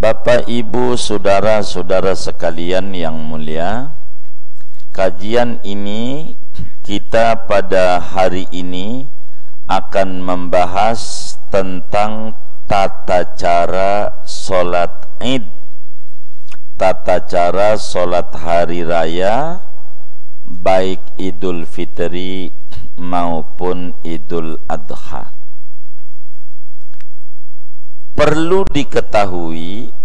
Bapak, Ibu, saudara-saudara sekalian yang mulia, kajian ini kita pada hari ini akan membahas tentang tata cara sholat Id, tata cara sholat hari raya, baik Idul Fitri maupun Idul Adha. Perlu diketahui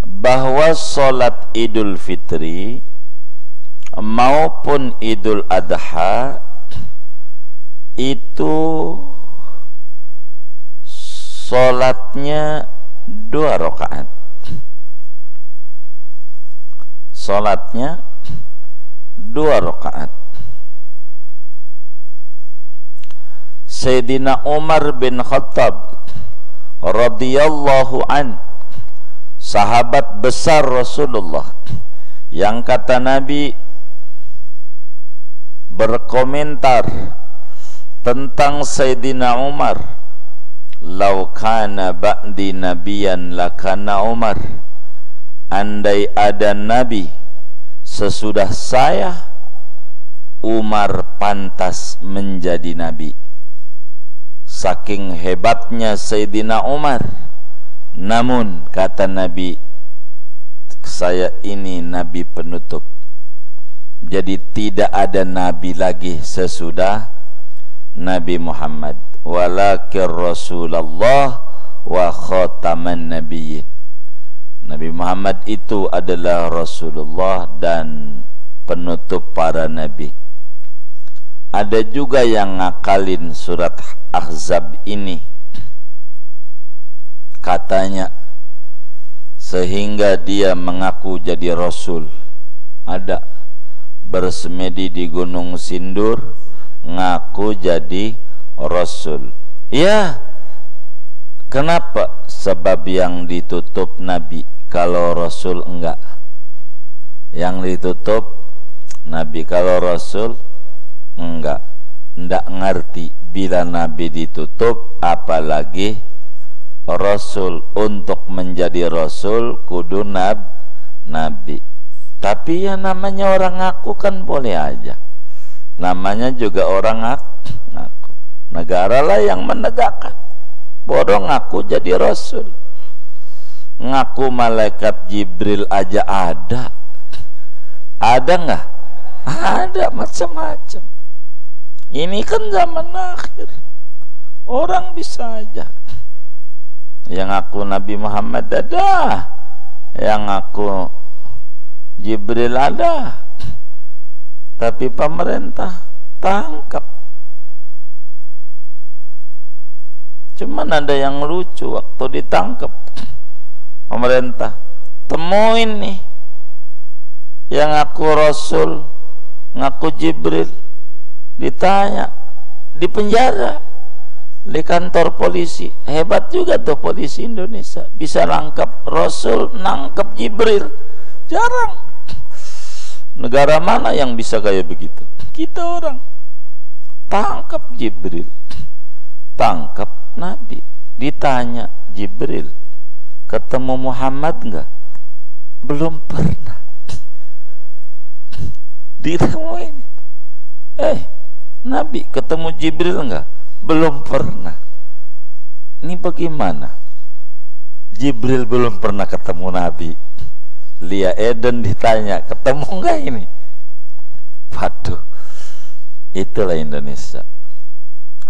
bahwa sholat Idul Fitri maupun Idul Adha itu sholatnya 2 rakaat. Sholatnya 2 rakaat. Sayyidina Umar bin Khattab radhiyallahu an, sahabat besar Rasulullah, yang kata Nabi berkomentar tentang Sayyidina Umar, "Lau kana ba'di nabiyan lakana Umar." Andai ada nabi sesudah saya, Umar pantas menjadi nabi. Saking hebatnya Sayyidina Umar. Namun kata Nabi, saya ini nabi penutup. Jadi tidak ada nabi lagi sesudah Nabi Muhammad. Walakin Rasulullah wa khataman nabiyyin. Nabi Muhammad itu adalah Rasulullah dan penutup para nabi. Ada juga yang ngakalin surat Ahzab ini, katanya sehingga dia mengaku jadi Rasul. Ada bersemedi di Gunung Sindur, ngaku jadi Rasul. Ya, kenapa? Sebab yang ditutup Nabi, kalau Rasul enggak. Yang ditutup Nabi, kalau Rasul enggak. Ndak ngerti bila Nabi ditutup, apalagi Rasul. Untuk menjadi Rasul kudu Nabi. Tapi ya namanya orang ngaku kan boleh aja. Namanya juga orang ngaku. Negara lah yang menegakkan. Bodoh ngaku jadi Rasul. Ngaku malaikat Jibril aja ada. Ada nggak? Ada macam-macam. Ini kan zaman akhir, orang bisa aja. Yang aku Nabi Muhammad ada, yang aku Jibril ada, tapi pemerintah tangkap. Cuman ada yang lucu, waktu ditangkap pemerintah, temuin nih yang aku Rasul, ngaku Jibril. Ditanya di penjara, di kantor polisi. Hebat juga tuh polisi Indonesia, bisa nangkap Rasul, nangkap Jibril. Jarang. Negara mana yang bisa kayak begitu? Kita orang. Tangkap Jibril, tangkap Nabi. Ditanya Jibril, ketemu Muhammad enggak? Belum pernah. Ditemuin. Nabi ketemu Jibril enggak? Belum pernah. Ini bagaimana? Jibril belum pernah ketemu Nabi. Lia Eden ditanya, ketemu enggak ini? Waduh, itulah Indonesia.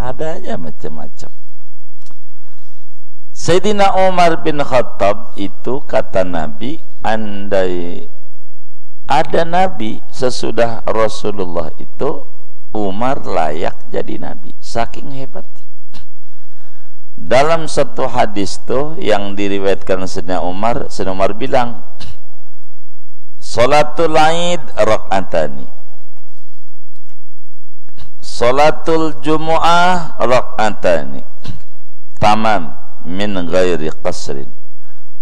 Ada aja macam-macam. Sayyidina Umar bin Khattab itu kata Nabi, andai ada Nabi sesudah Rasulullah itu, Umar layak jadi Nabi. Saking hebatnya. Dalam satu hadis tuh yang diriwayatkan Sayyidina Umar bilang, Salatul Aid rak'atani, Salatul Jumu'ah rak'atani, tamam min ghairi qasrin,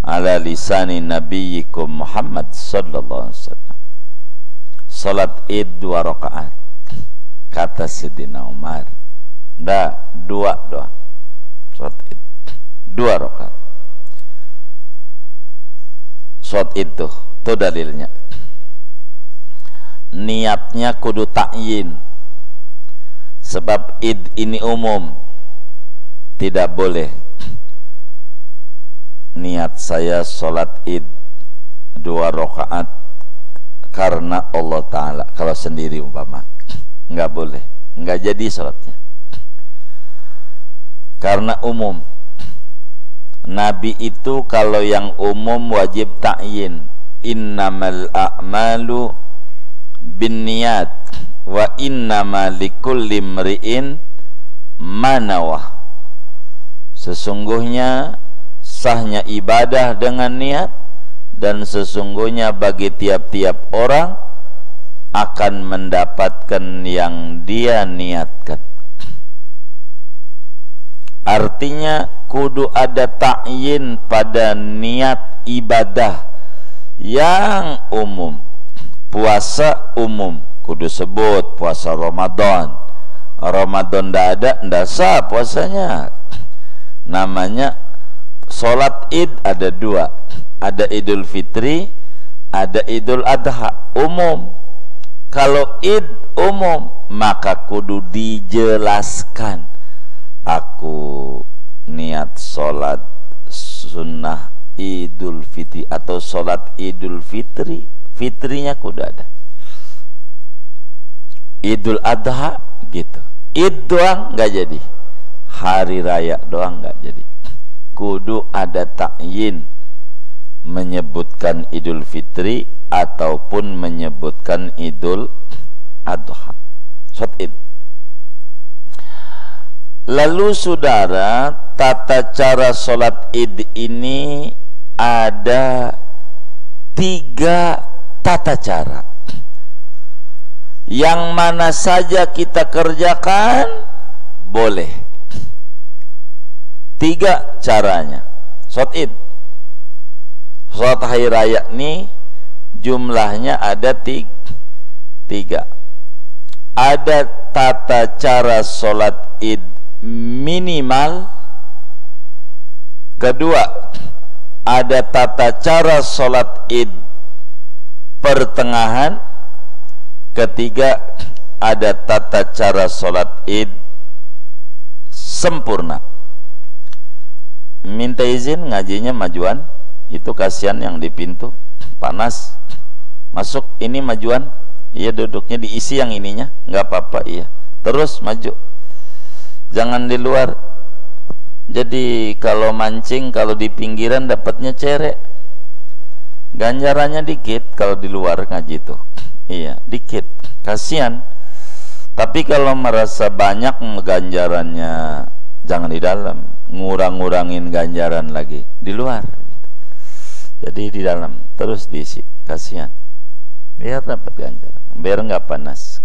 ala lisani nabiyyikum Muhammad sallallahu alaihi wasallam. Salat Id 2 rakaat. Kata Sayyidina Umar, ndak 2 doang. Salat Id 2 rakaat. sholat itu dalilnya. Niatnya kudu ta'yin, sebab id ini umum. Tidak boleh niat saya sholat id 2 rakaat karena Allah Ta'ala. Kalau sendiri umpama nggak boleh, nggak jadi sholatnya, karena umum. Nabi itu kalau yang umum wajib ta'yin, innamal a'malu binniyat wa innama likulli imri'in ma nawah. Sesungguhnya sahnya ibadah dengan niat, dan sesungguhnya bagi tiap-tiap orang akan mendapatkan yang dia niatkan. Artinya kudu ada ta'yin pada niat ibadah yang umum. Puasa umum kudu sebut puasa Ramadan. Ramadan ndak ada, ndak sah puasanya. Namanya sholat id ada 2, ada Idul Fitri, ada Idul Adha. Umum. Kalau id umum maka kudu dijelaskan. Aku niat sholat sunnah Idul Fitri atau sholat Idul Fitri, fitrinya kudu ada. Idul Adha gitu. Id doang nggak jadi, hari raya doang nggak jadi. Kudu ada ta'yin, menyebutkan Idul Fitri ataupun menyebutkan Idul Adha, sholat id. Lalu saudara, tata cara sholat id ini ada 3 tata cara. Yang mana saja kita kerjakan boleh. 3 caranya sholat id. Sholat hari raya ini jumlahnya ada 3. Ada tata cara sholat id minimal. Kedua, ada tata cara sholat id pertengahan. Ketiga, ada tata cara sholat id sempurna. Minta izin ngajinya majuan, itu kasihan yang di pintu panas. Masuk, ini majuan. Iya, duduknya diisi yang ininya, nggak apa-apa. Iya, terus maju, jangan di luar. Jadi kalau mancing, kalau di pinggiran dapatnya cerek, ganjarannya dikit. Kalau di luar ngaji tuh, iya dikit, kasihan. Tapi kalau merasa banyak ganjarannya, jangan di dalam, ngurang-ngurangin ganjaran lagi di luar gitu. Jadi di dalam terus diisi, kasihan, biar dapat ganjaran, biar nggak panas.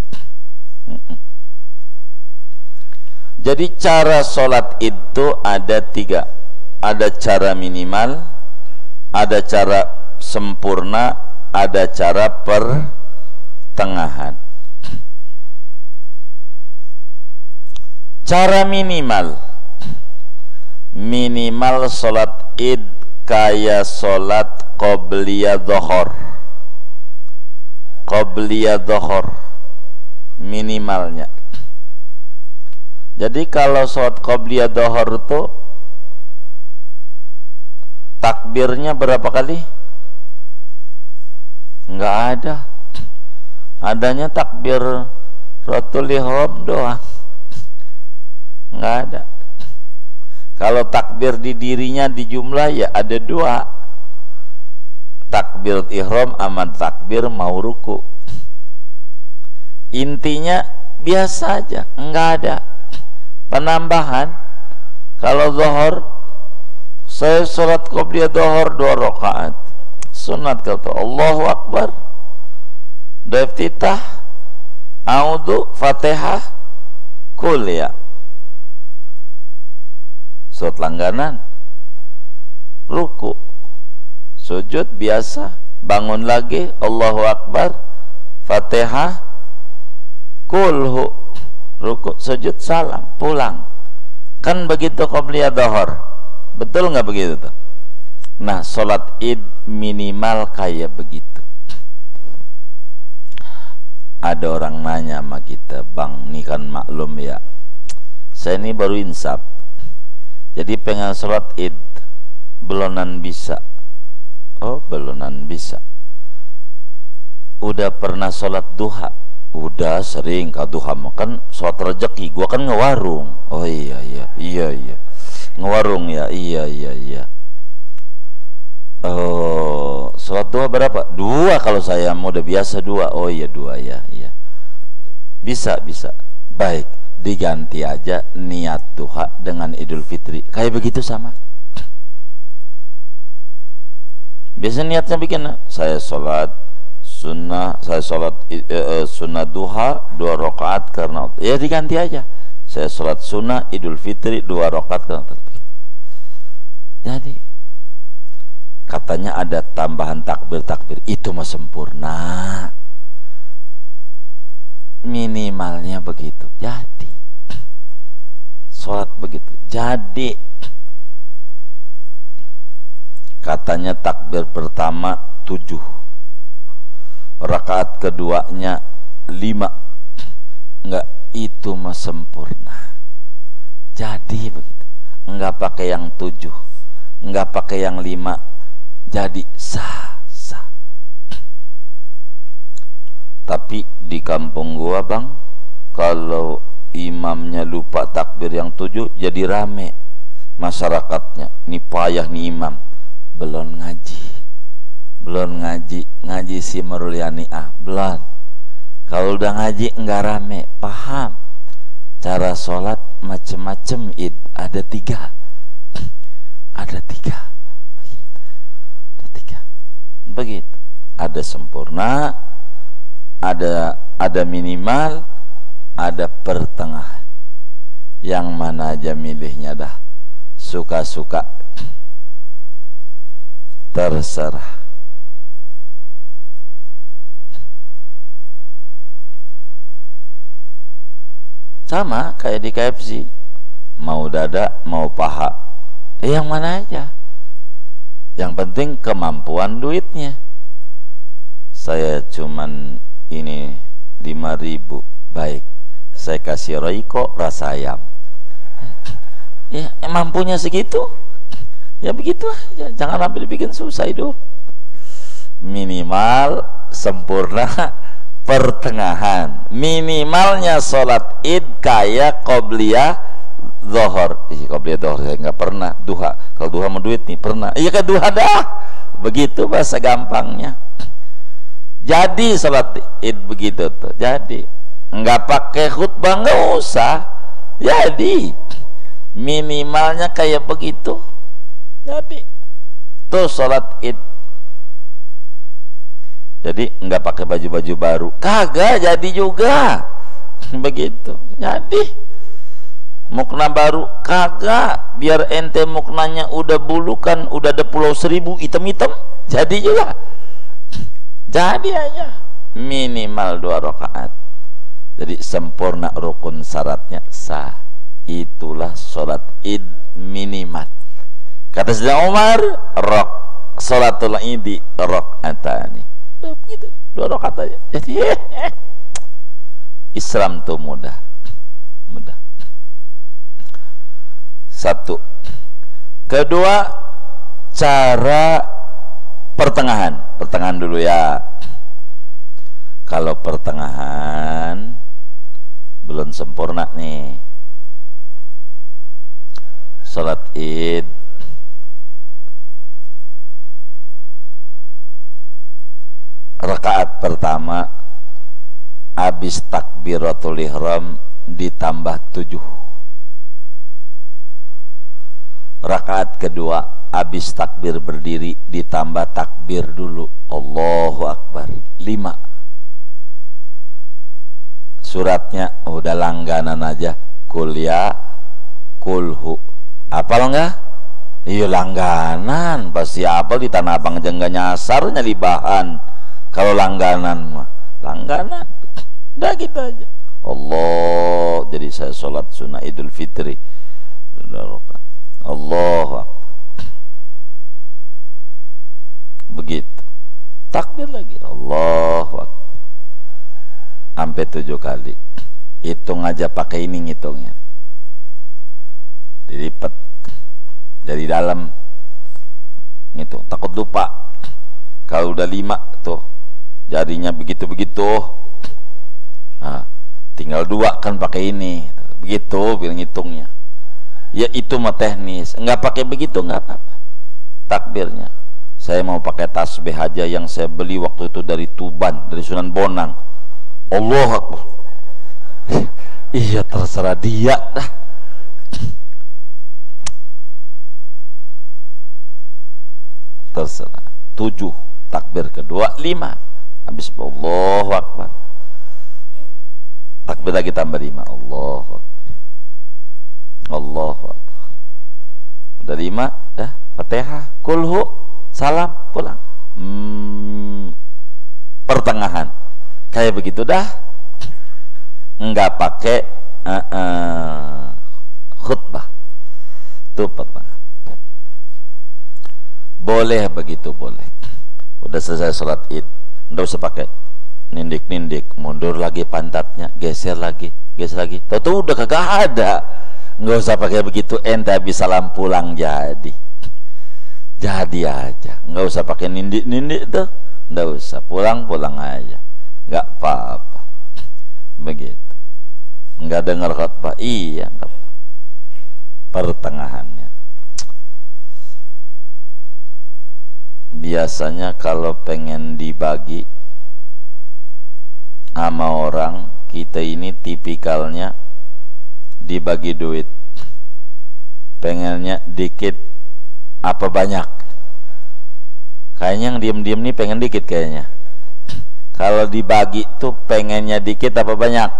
Jadi cara sholat itu ada 3. Ada cara minimal, ada cara sempurna, ada cara pertengahan. Cara minimal, minimal sholat id kayak sholat qobliyah dhuhur. Qobliyah dhuhur minimalnya. Jadi kalau sholat qobliyah dhuhur itu takbirnya berapa kali? Enggak ada. Adanya takbir ratul ihram doang. Enggak ada. Kalau takbir di dirinya di jumlah ya ada 2. Takbir ihram sama takbir mau ruku. Intinya biasa aja, enggak ada penambahan. Kalau zuhur, saya sholat qobliyah zuhur 2 rakaat. Sunat kata Allahu Akbar, iftitah, a'udzu, Fatihah, kuliah. Sholat langganan, ruku, sujud biasa, bangun lagi, Allahu Akbar, Fatihah, kulhu, ruku, sujud, salam, pulang. Kan begitu qobliyah dhuhur. Betul nggak begitu tuh? Nah, sholat id minimal kayak begitu. Ada orang nanya sama kita, bang, ini kan maklum ya, saya ini baru insaf, jadi pengen sholat id, belonan bisa. Oh, belonan bisa. Udah pernah sholat duha? Udah sering. Kalau duha makan sholat rezeki, gua kan ngewarung. Oh iya ngewarung ya, iya. Oh, sholat duha berapa? 2 kalau saya mau, udah biasa 2. Oh iya 2 ya, iya. Bisa. Baik, diganti aja niat duha dengan Idul Fitri. Kayak begitu sama. Biasa niatnya bikin, saya sholat sunnah, saya sholat sunnah duha 2 rakaat karena, ya diganti aja. Saya sholat sunnah Idul Fitri 2 rakaat karena. Jadi katanya ada tambahan takbir, itu mah sempurna, minimalnya begitu. Jadi sholat begitu. Jadi katanya takbir pertama 7, rakaat keduanya 5. Enggak, itu mah sempurna. Jadi begitu, enggak pakai yang 7, enggak pakai yang 5, jadi sah. Tapi di kampung gua bang, kalau imamnya lupa takbir yang 7, jadi rame masyarakatnya. Ini payah nih imam, belum ngaji si Merulianiah, belum. Kalau udah ngaji enggak rame, paham cara sholat macem-macem. Id ada 3 begitu. Ada sempurna, ada minimal, ada pertengahan. Yang mana aja milihnya dah, suka-suka, terserah. Sama kayak di KFC, mau dada mau paha, yang mana aja, yang penting kemampuan duitnya. Saya cuman ini 5.000, baik, saya kasih Royco rasa ayam. Ya mampunya segitu, ya begitu aja, jangan sampai dibikin susah hidup. Minimal sempurna, pertengahan. Minimalnya sholat id kayak qobliyah zohor. Qobliyah zohor saya nggak pernah. Duha, kalau duha mau duit nih pernah. Iya kan, duha dah. Begitu bahasa gampangnya. Jadi sholat id begitu tuh. Jadi nggak pakai khutbah, nggak usah. Jadi minimalnya kayak begitu. Jadi tuh sholat id. Jadi nggak pakai baju-baju baru, kagak jadi juga. Begitu. Jadi mukna baru kagak, biar ente muknanya udah bulukan, udah ada pulau 1000 hitam-hitam, jadi juga. Jadi aja minimal 2 rakaat. Jadi sempurna rukun syaratnya sah. Itulah sholat id minimal. Kata Sayyidina Umar, sholatul idi rakaatani. Begitu, 2 rakaat aja. Jadi Islam tuh mudah. 1. Kedua, cara pertengahan dulu ya. Kalau pertengahan belum sempurna nih sholat id, rakaat pertama habis takbiratul ihram ditambah 7. Rakaat kedua habis takbir berdiri ditambah takbir dulu, Allahu Akbar, 5. Suratnya udah langganan aja, kuliah kulhu. Apal enggak? Iya langganan, pasti apal. Di Tanah Abang aja enggak nyasar, nyali bahan. Kalau langganan mah langganan, udah gitu aja. Allah, jadi saya sholat sunnah Idul Fitri, Allahu Akbar. takbir lagi, Allahu Akbar, sampai 7 kali. Hitung aja pakai ini ngitungnya, dilipat jadi dalam, ngitung, takut lupa. Kalau udah 5 tuh jadinya begitu-begitu, nah, tinggal 2 kan pakai ini, begitu bilang ngitungnya. Ya itu mah teknis, nggak pakai begitu nggak apa-apa takbirnya. Saya mau pakai tasbih aja yang saya beli waktu itu dari Tuban, dari Sunan Bonang. Allahu Akbar. Iya terserah dia dah. Terserah. 7 takbir kedua, 5 habis Allahu Akbar, takbir lagi tambah 5, Allahu Akbar, Allahu Akbar, udah 5 dah, Fatihah, kulhu, salam, pulang. Pertengahan kayak begitu dah, enggak pakai khutbah, itu pertengahan. Boleh begitu, boleh. Udah selesai sholat id, nggak usah pakai nindik-nindik, mundur lagi pantatnya, geser lagi, tahu udah kagak ada. Nggak usah pakai begitu, ente habis salam pulang jadi aja, nggak usah pakai nindik-nindik tuh, nggak usah, pulang aja, nggak apa-apa. Begitu, nggak dengar khutbah, iya nggak apa. Pertengahannya. Biasanya kalau pengen dibagi sama orang, kita ini tipikalnya dibagi duit, pengennya dikit apa banyak. Kayaknya yang diem-diem nih pengen dikit kayaknya. Kalau dibagi tuh pengennya dikit apa banyak?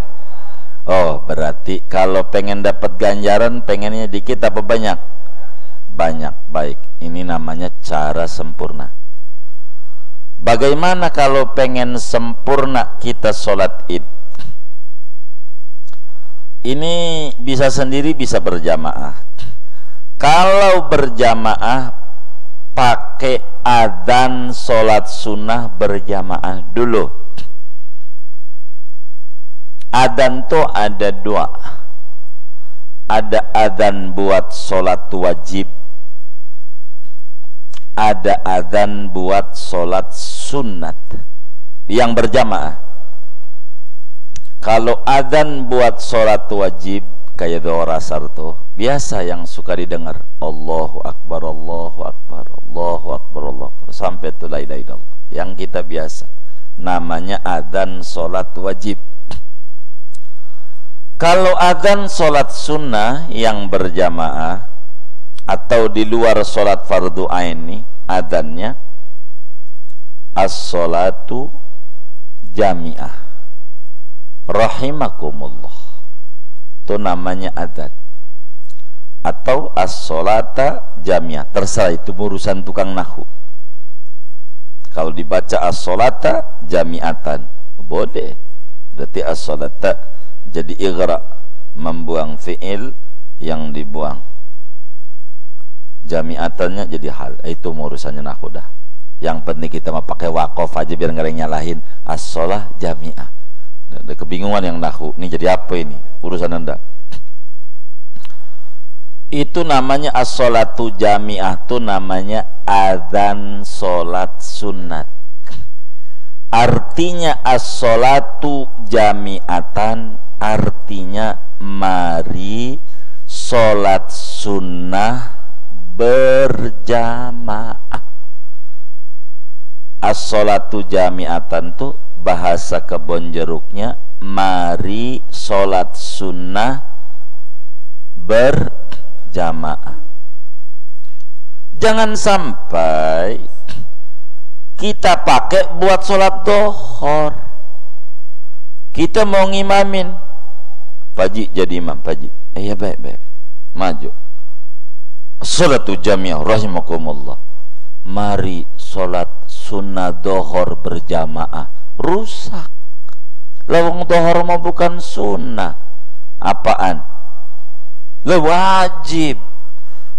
Oh, berarti kalau pengen dapat ganjaran pengennya dikit apa banyak? Banyak. Baik, ini namanya cara sempurna. Bagaimana kalau pengen sempurna kita sholat id? Ini bisa sendiri, bisa berjamaah. Kalau berjamaah pakai adzan sholat sunnah berjamaah dulu. Adzan tuh ada 2. Ada adzan buat sholat wajib, ada adzan buat sholat sunat yang berjamaah. Kalau adzan buat sholat wajib kayak doa asar tuh biasa yang suka didengar, Allahu Akbar, Allahu Akbar, Allahu Akbar, Allahu Akbar, sampai tu la ilaha illallah, yang kita biasa namanya adzan sholat wajib. Kalau adzan sholat sunnah yang berjamaah atau di luar sholat fardu ain nih, adzannya as-sholatu jami'ah rahimakumullah, itu namanya adzan. Atau as-sholata jami'ah, terserah, itu urusan tukang nahwu. Kalau dibaca as-sholata jami'atan boleh, berarti as-sholata jadi ighra, membuang fi'il yang dibuang, jami'atannya jadi hal. Itu urusannya nahwu dah. Yang penting kita mau pakai wakof aja biar nggak ada yang nyalahin, as-sholah jami'ah. Ada kebingungan yang nahwu, ini jadi apa ini urusan anda. Itu namanya as-sholatu jami'ah, itu namanya adzan sholat sunat. Artinya as-sholatu jami'atan, artinya mari sholat sunnah berjamaah. As-sholatu jami'atan tuh bahasa kebon jeruknya mari sholat sunnah berjamaah. Jangan sampai kita pakai buat sholat dohor. Kita mau ngimamin, Paji jadi imam, Paji. Iya baik, maju. Sholatu jami'ah rahimakumullah. Mari sholat sunnah dohor berjamaah. Rusak. Lawang dohor mau bukan sunnah. Apaan? Lah wajib.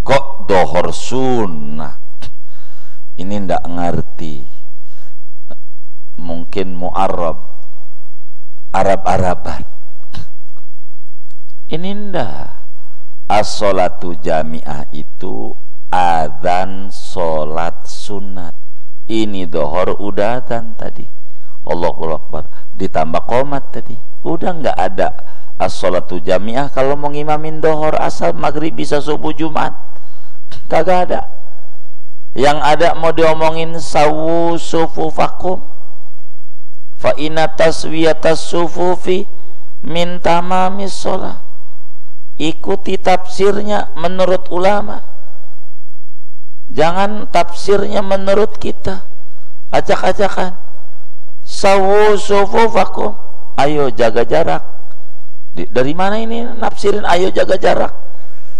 Kok dohor sunnah? Ini ndak ngerti. mungkin mu'arrab, Arab-Araban. Ini ndak. As-sholatu jami'ah itu adzan sholat sunat. Ini dohor udah adzan tadi, Allahu Akbar, ditambah qomat tadi. Udah nggak ada as-sholatu jami'ah kalau mau ngimamin dohor asal maghrib bisa subuh Jumat. Kagak ada. Yang ada mau diomongin sawu sufufakum fa inna taswiyatas sufufi min tamamis sholah. Ikuti tafsirnya menurut ulama, jangan tafsirnya menurut kita. Acak-acakan. Sawu sufufakum, ayo jaga jarak. Dari mana ini nafsirin ayo jaga jarak?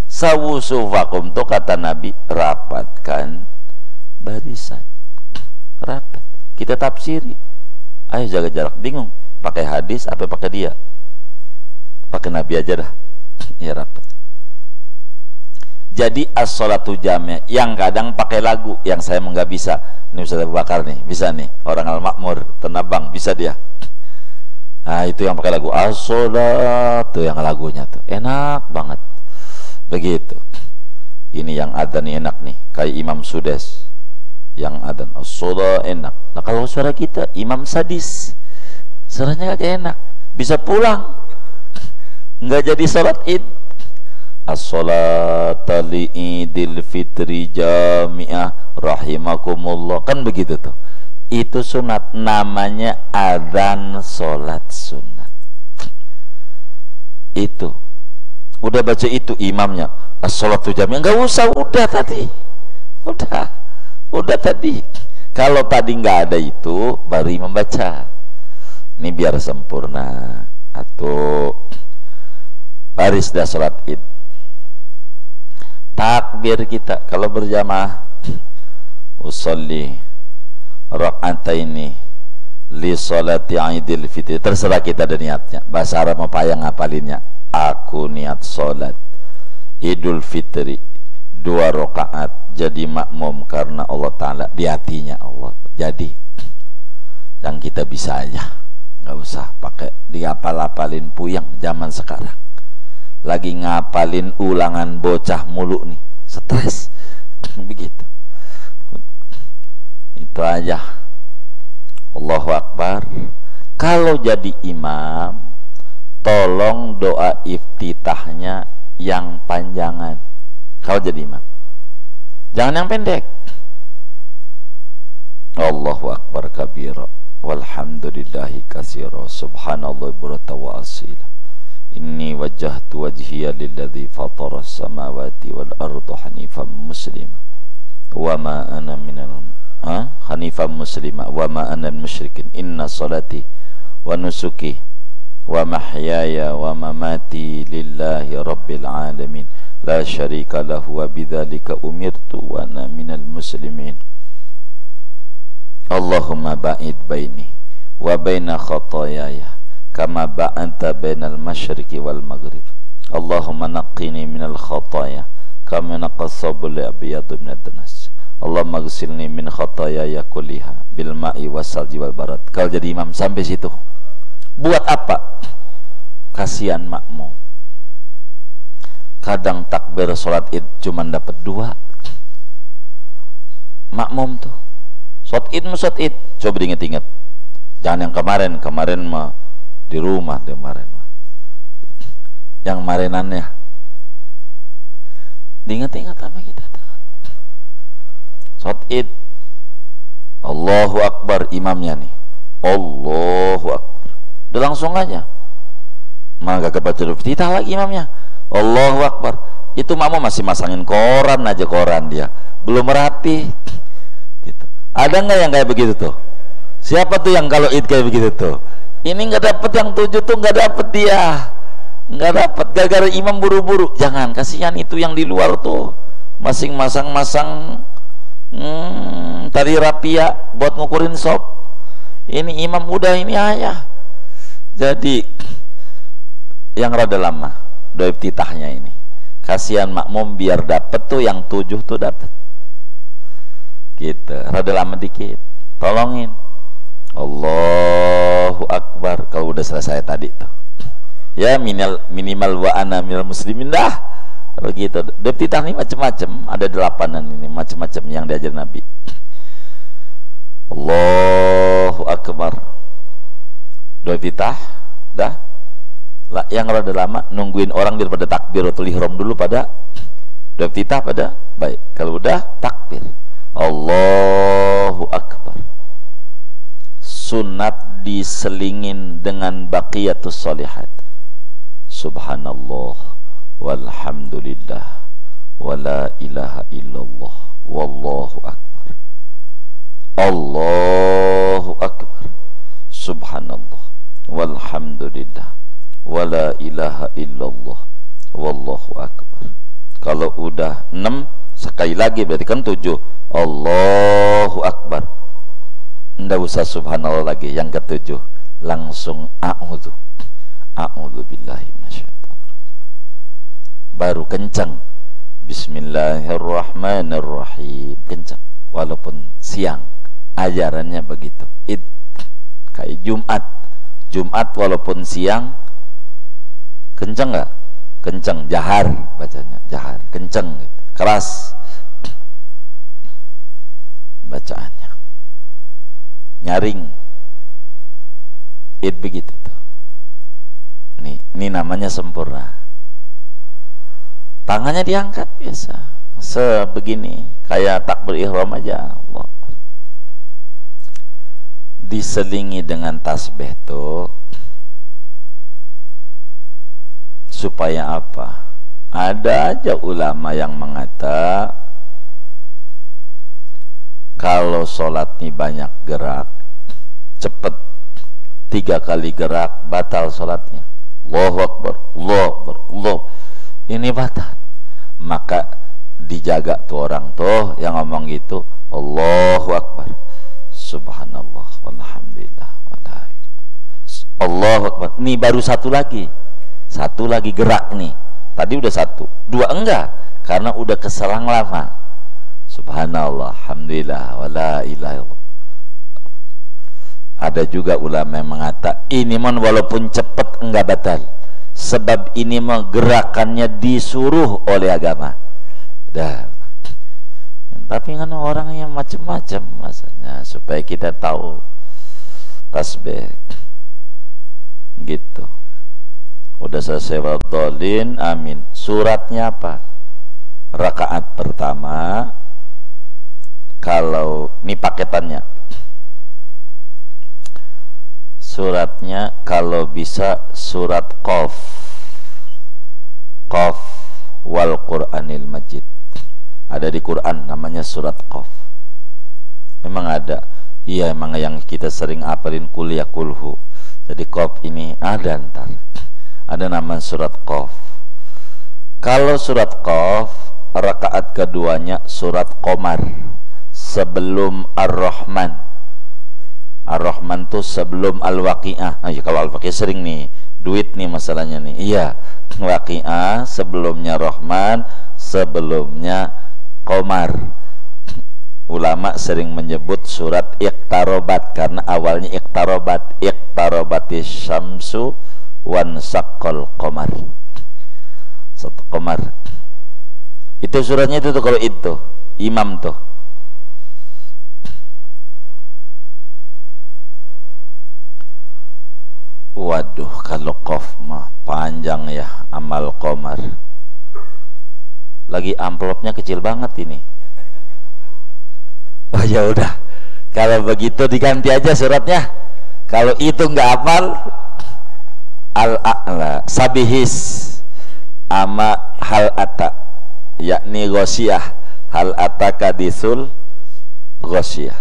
Sawu sufufakum tuh kata Nabi, rapatkan barisan, rapat. Kita tafsiri, ayo jaga jarak. Bingung pakai hadis apa pakai dia? Pakai Nabi aja dah. Ya rapat. Jadi as-sholatu jami', yang kadang pakai lagu, yang saya nggak bisa. Ini Ustaz Abu Bakar nih, bisa nih. Orang Al-Makmur, Tenabang, bisa dia. Nah itu yang pakai lagu as-sholat, tuh yang lagunya tuh enak banget. Begitu. Ini yang adzan enak nih, kayak Imam Sudes. Yang adzan as-sholat enak. Nah kalau suara kita Imam Sadis, suaranya kagak enak, bisa pulang, nggak jadi sholat id. As-sholata li idil fitri jami'ah rahimakumullah, kan begitu tuh. Itu sunat, namanya adzan sholat sunat. Itu udah baca itu imamnya as-sholatu jami'ah, nggak usah, udah tadi, udah tadi. Kalau tadi nggak ada itu baru membaca. Ini biar sempurna. Atau baris dah sholat id, takbir kita kalau berjamaah, usolli raka'ataini li sholati idil fitri, terserah kita ada niatnya. Bahasa Arab apa yang ngapalinnya, aku niat sholat idul fitri 2 rakaat jadi makmum karena Allah Ta'ala, di hatinya Allah. Jadi yang kita bisa aja, nggak usah pakai diapal-apalin puyang zaman sekarang. Lagi ngapalin ulangan bocah mulu nih, stres. Begitu. Itu aja. Allahu Akbar. Kalau jadi imam, tolong doa iftitahnya yang panjangan. Kalau jadi imam, jangan yang pendek. Allahu Akbar kabira, walhamdulillahi katsira, subhanallah burata wa asila. Inni wajjahtu wajhiya lilladzi fatara as-samawati wal arda hanifan muslima wa ma ana minal hanifan muslima wa ma ana musyrikin. Inna salati wa nusuki wa mahyaya wa mamati lillahi rabbil alamin la syarika lahu wa bidzalika umirtu wa ana minal muslimin. Allahumma ba'id baini wa baina khataayaya kama ba'anta bainal masyriqi wal maghrib. Allahumma naqqini minal khataaya kama naqqas sabul abyadu minad danas. Allahumma ghsilni min khataayaya kulliha bil ma'i wasalji wal barad. Kalau jadi imam sampai situ, buat apa? Kasihan makmum. Kadang takbir salat id cuman dapat 2. Makmum tuh salat id, coba diinget-inget. Jangan yang kemarin mah di rumah kemarin, yang marinannya diingat-ingat sama kita. Salat id, Allahu Akbar, imamnya nih Allahu Akbar, udah langsung aja, maka kebaca iftitah lagi imamnya Allahu Akbar. Itu makmum masih masangin koran aja, koran dia belum rapi gitu. Ada nggak yang kayak begitu tuh? Siapa tuh yang kalau id kayak begitu tuh? Ini nggak dapet yang 7 tuh, nggak dapet dia, nggak dapet gara-gara imam buru-buru. Jangan, kasihan itu yang di luar tuh masing masang tali rapia buat ngukurin sop. Ini imam udah ini ayah. Jadi yang rada lama doa iftitahnya ini, kasihan makmum biar dapet tuh yang 7 tuh dapet. Gitu, rada lama dikit, tolongin. Allahu Akbar. Kalau udah selesai tadi tuh, ya minimal wa ana minal muslimin dah, begitu. Deftitah ini macam-macam, ada 8an ini macam-macam yang diajar Nabi. Allahu Akbar, deftitah dah lah. Yang rada lama nungguin orang daripada takbiratul ihram dulu pada deftitah pada baik. Kalau udah takbir Allahu Akbar, sunat diselingin dengan baqiyatus sholihat, subhanallah walhamdulillah wala ilaha illallah wallahu akbar, Allahu akbar, subhanallah walhamdulillah wala ilaha illallah wallahu akbar. Kalau udah 6 sekali lagi berarti kan 7, Allahu akbar. Nggak usah subhanallah lagi, yang ke-7 langsung a'udzu billahi minasyaitonirrajim, baru kencang bismillahirrahmanirrahim, kencang walaupun siang, ajarannya begitu. Kayak Jumat walaupun siang kencang nggak? Kencang, jahar bacanya, jahar, kencang gitu, keras bacaannya, nyaring. Begitu tuh. Ini namanya sempurna. Tangannya diangkat biasa, sebegini, kayak takbir ihram aja. Allah. Diselingi dengan tasbih tuh supaya apa? Ada aja ulama yang mengata kalau sholat ini banyak gerak, cepet 3 kali gerak, batal sholatnya. Allahu Akbar, Allahu Akbar, Allah, ini batal. Maka dijaga tuh orang tuh yang ngomong gitu, Allahu Akbar, subhanallah walhamdulillah wala Allahu Akbar. Nih baru satu lagi gerak nih. Tadi udah 1, 2 enggak, karena udah keselang lama. Subhanallah, alhamdulillah, wala ilaha illallah. Ada juga ulama yang mengata ini mon walaupun cepat enggak batal, sebab ini mah gerakannya disuruh oleh agama. Dah. Tapi kan orang yang macam-macam masanya, supaya kita tahu tasbih gitu. Udah selesai wadhalin, amin. Suratnya apa? Rakaat pertama, kalau ini paketannya, suratnya kalau bisa surat Qaf wal Qur'anil Majid. Ada di Quran namanya surat Qaf. Memang ada. Iya, emang yang kita sering apalin kuliah kulhu. Jadi Qaf ini ada ntar. Ada nama surat Qaf. Kalau surat Qaf, rakaat keduanya surat Qamar sebelum Ar-Rahman. Ar-Rahman tuh sebelum Al-Waqi'ah. Ya, kalau Al-Waqi'ah sering nih, duit nih masalahnya nih. Iya, Waqi'ah sebelumnya Rahman, sebelumnya Qamar. Ulama sering menyebut surat Iqtarobat karena awalnya Iqtarobatis syamsu wan saqqal qamar. Satu Qamar. Itu suratnya itu tuh, kalau itu imam tuh. Waduh, kalau Qaf mah panjang ya, amal Qamar. Lagi amplopnya kecil banget ini. Oh ya udah, kalau begitu diganti aja suratnya. Kalau itu nggak hafal, Al-A'la, Sabihis, ama hal ata, yakni Ghosyah, hal ata kadisul Ghosyah.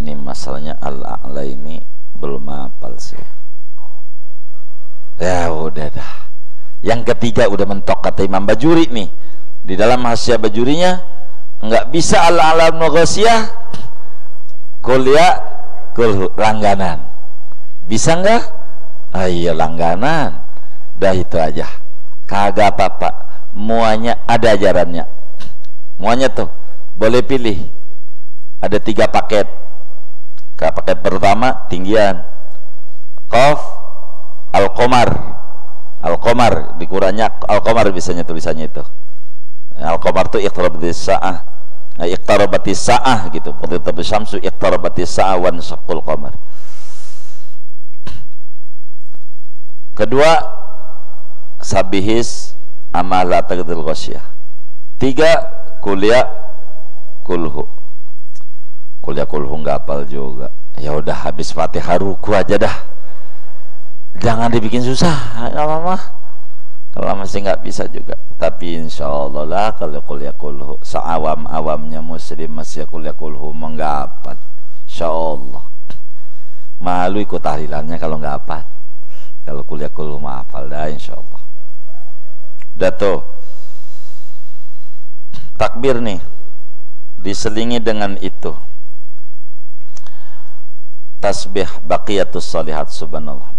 Ini masalahnya Al-A'la ini belum hafal sih. Ya udah dah. Yang ketiga udah mentok kata Imam Bajuri nih. Di dalam Hasyiah Bajurinya nggak bisa Al-A'la Ghosyah kuliah langganan. Bisa nggak? Ah iya, langganan. Dah itu aja. Kagak apa-apa. Muanya ada ajarannya. Muanya tuh boleh pilih. ada 3 paket. Paket pertama tinggian, Qaf Al-Qamar. Al-Qamar dikurannya Al-Qamar biasanya tulisannya itu. Al-Qamar itu iqtarabatis sa'ah. Iqtarabatis sa'ah gitu. Qadhibat syamsu iqtarabatis sa'ah wan syaqqul qamar. Kedua, sabihis amala tagdil ghasyah. 3, kuliah kulhu. Kuliah kulhu nggak hafal juga. Ya udah, habis Fatihah ruku aja dah. Jangan dibikin susah, nggak apa-apa. Kalau masih nggak bisa juga. Tapi insya Allah lah kalau kuliah kulhu, seawam-awamnya muslim masih kuliah kulhu nggak hafal. Insya Allah. Malu ikut tahlilannya kalau nggak hafal. Kalau kuliah kulhu mah hafal dah insya Allah. Udah tuh. Takbir nih diselingi dengan itu. Tasbih baqiyatus shalihat subhanallah.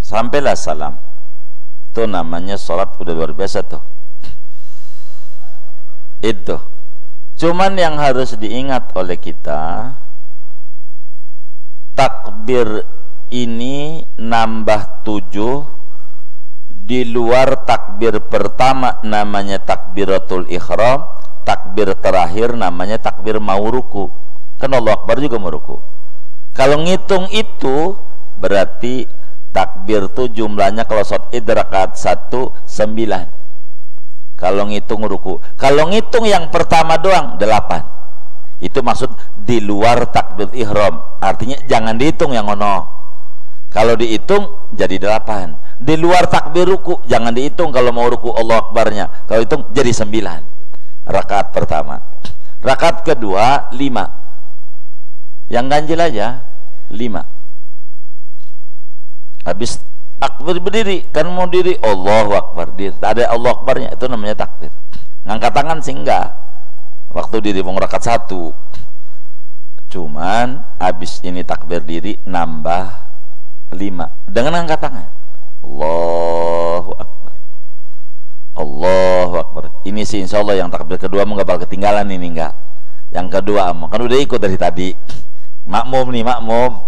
Sampailah salam. Itu namanya sholat udah luar biasa tuh. Itu. Cuman yang harus diingat oleh kita, takbir ini nambah 7 di luar takbir pertama namanya takbiratul ihram, takbir terakhir namanya takbir mau ruku. Kan Allahu Akbar juga mau ruku. Kalau ngitung itu berarti takbir tuh jumlahnya kalau sholat id rakaat 1 9. Kalau ngitung ruku, kalau ngitung yang pertama doang 8. Itu maksud di luar takbir ihram. Artinya jangan dihitung yang ono. Kalau dihitung jadi 8. Di luar takbir ruku jangan dihitung kalau mau ruku Allahu Akbarnya. Kalau hitung jadi 9. Rakaat pertama. Rakaat kedua 5. Yang ganjil aja 5. Habis takbir berdiri, kan mau diri Allahu Akbar, diri. Tak ada Allahu Akbarnya, itu namanya takbir. Ngangkat tangan sih enggak. Waktu diri mau rakaat 1. Cuman habis ini takbir diri nambah 5 dengan angkat tangan. Allahu Akbar. Allahu Akbar. Ini sih insya Allah yang takbir kedua mau gak bakal ketinggalan ini, enggak. Yang kedua kan udah ikut dari tadi. Makmum nih, makmum.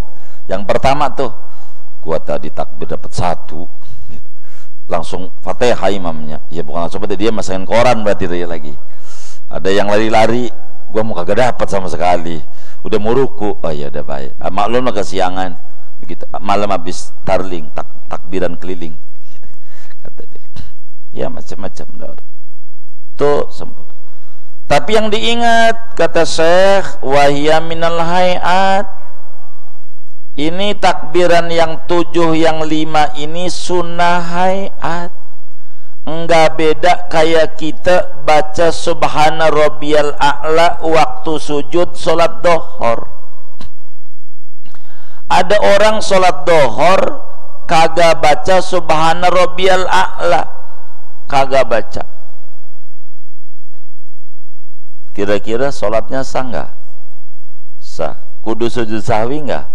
Yang pertama tuh gua tadi takbir dapat 1 gitu. Langsung Fatihah imamnya. Ya bukan langsung Fatihah, dia masakin koran berarti dia lagi. Ada yang lari-lari, gua mau kagak dapat sama sekali. Udah mau ruku. Oh ya udah baik. Maklum lah kesiangan. Begitu malam habis tarling takbiran keliling gitu, kata dia. Ya macam-macam tuh sempurna. Tapi yang diingat kata Syekh, wahya minal hayat, ini takbiran yang 7 yang 5 ini sunnah hayat. Enggak beda kayak kita baca subhana rabbiyal a'la waktu sujud sholat dohor. Ada orang sholat dohor kagak baca subhana rabbiyal a'la, kagak baca. Kira-kira sholatnya sah nggak? Sah. Kudu sujud sahwi nggak?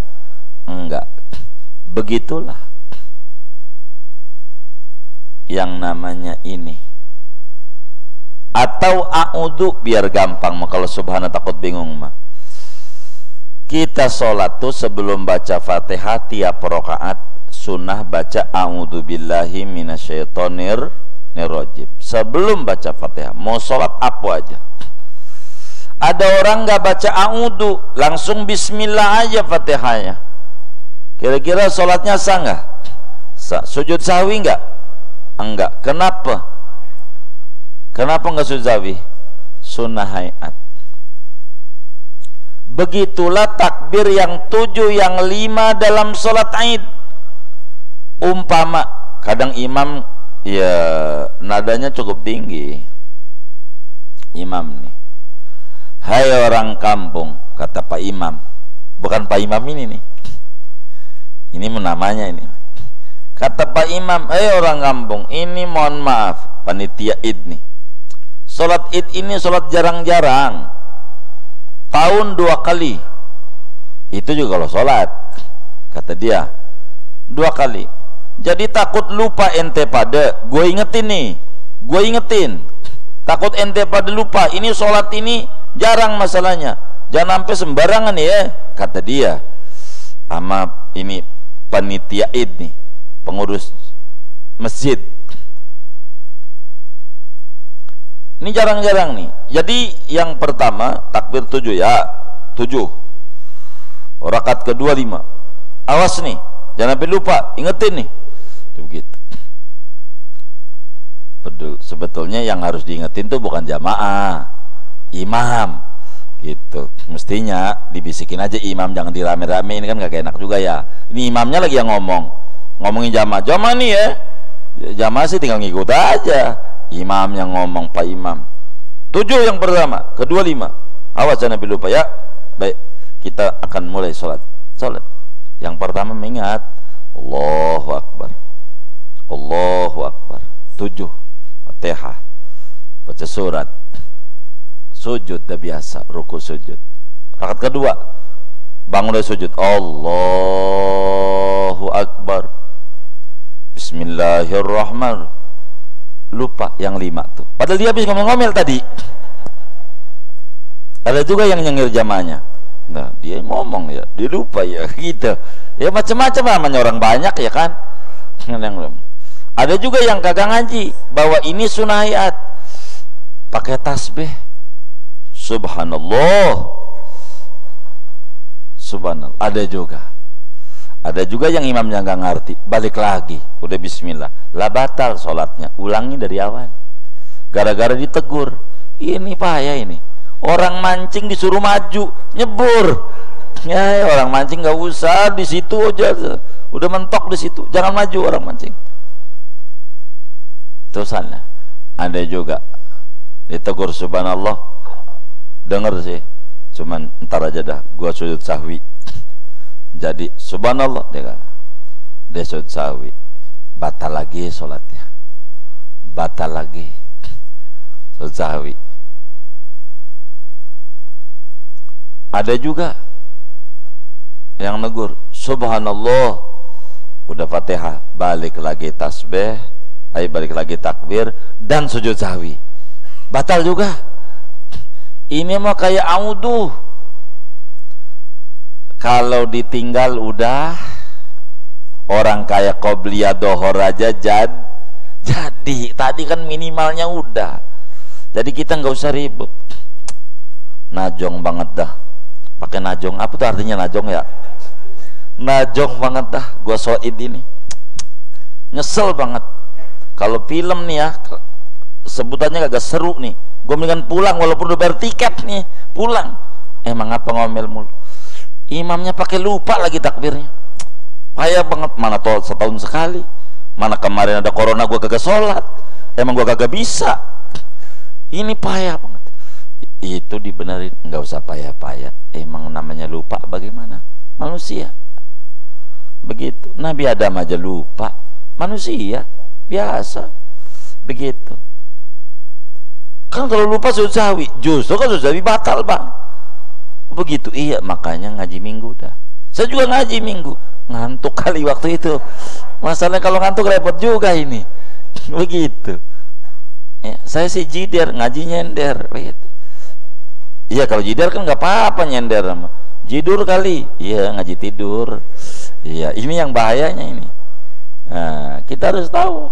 Enggak. Begitulah yang namanya ini. Atau a'udhu biar gampang mah, kalau subhana takut bingung mah. Kita sholat tuh sebelum baca Fatihah tiap rakaat sunnah baca a'udhu billahi minasyaitonir rajim. Sebelum baca Fatihah, mau sholat apa aja. Ada orang nggak baca a'udhu, langsung bismillah aja Fatihahnya. Kira-kira sholatnya sah nggak? Sah. Sujud sahwi nggak? Enggak. Kenapa? Kenapa nggak sujud sahwi? Sunnah hayat. Begitulah takbir yang 7 yang 5 dalam sholat Id. Umpama kadang imam ya nadanya cukup tinggi. Imam nih, hai orang kampung, kata Pak Imam. Bukan Pak Imam ini nih, ini namanya ini. Kata Pak Imam, hai orang kampung, ini mohon maaf panitia Id nih, sholat Id ini sholat jarang-jarang, tahun 2 kali. Itu juga kalau sholat, kata dia 2 kali. Jadi takut lupa ente pada, gue ingetin nih, gue ingetin. Takut ente pada lupa, ini sholat ini jarang masalahnya. jangan sampai sembarangan ya, kata dia sama ini panitia ini, pengurus masjid. Ini jarang-jarang nih. Jadi yang pertama takbir 7 ya, 7. Rakaat kedua 5. Awas nih, jangan sampai lupa, ingetin nih. Tuh begitu. Sebetulnya yang harus diingetin tuh bukan jamaah, imam gitu. Mestinya dibisikin aja imam, jangan dirame-rame, ini kan gak enak juga ya. Ini imamnya lagi yang ngomongin jamaah nih ya. Jamaah sih tinggal ngikut aja, imam yang ngomong, Pak Imam. 7 yang pertama, kedua 5. Awas jangan lupa ya. Baik, kita akan mulai sholat. Yang pertama mengingat Allahu Akbar, Allahu Akbar. 7 Fatihah, baca surat, sujud dah biasa, ruku sujud. Rakaat kedua bangun dari sujud, Allahu Akbar, Bismillahirrahmanirrahim. Lupa yang 5 tuh, padahal dia habis ngomel-ngomel tadi. Ada juga yang nyengir jamaahnya, nah dia ngomong ya, dia lupa ya gitu ya, macam-macam namanya orang banyak ya kan. Ada juga yang kagak ngaji, bahwa ini sunnah ayat, pakai tasbih, subhanallah, subhanallah. Ada juga yang imamnya nggak ngerti, balik lagi, udah bismillah, lah batal sholatnya, ulangi dari awal. Gara-gara ditegur, ini payah ini, orang mancing disuruh maju, nyebur. Ya, orang mancing nggak usah di situ aja, udah mentok di situ, jangan maju orang mancing. Terusannya ada juga ditegur subhanallah, denger sih, cuman ntar aja dah, gua sujud sahwi. Jadi subhanallah dia sujud sahwi, batal lagi sholatnya, batal lagi sujud sahwi. Ada juga yang negur subhanallah, udah Fatihah, balik lagi tasbih, balik lagi takbir dan sujud sahwi, batal juga. Ini mah kayak audu, kalau ditinggal udah, orang kayak qobliyah dohor aja jadi. Tadi kan minimalnya udah, jadi kita nggak usah ribut. Najong banget dah, pakai najong, apa tuh artinya najong ya? Najong banget dah gua soid ini, nyesel banget. Kalau film nih ya, sebutannya kagak seru nih, gue mendingan pulang walaupun udah bayar tiket nih, pulang. Emang apa ngomel mulu, imamnya pakai lupa lagi takbirnya, payah banget. Mana tuh setahun sekali, mana kemarin ada corona gue kagak sholat, emang gue kagak bisa. Ini payah banget. Itu dibenerin, nggak usah payah-payah, emang namanya lupa, bagaimana, manusia begitu. Nabi Adam aja lupa, manusia biasa begitu kan. Kalau lupa sujud sahwi, justru kan sujud sahwi batal bang, begitu. Iya, makanya ngaji minggu dah. Saya juga ngaji minggu, ngantuk kali waktu itu. Masalahnya kalau ngantuk repot juga ini. Begitu ya, saya sih jider, ngaji nyender begitu. Iya, kalau jider kan nggak apa-apa, nyender sama jidur kali. Iya, ngaji tidur. Iya, ini yang bahayanya ini. Nah, kita harus tahu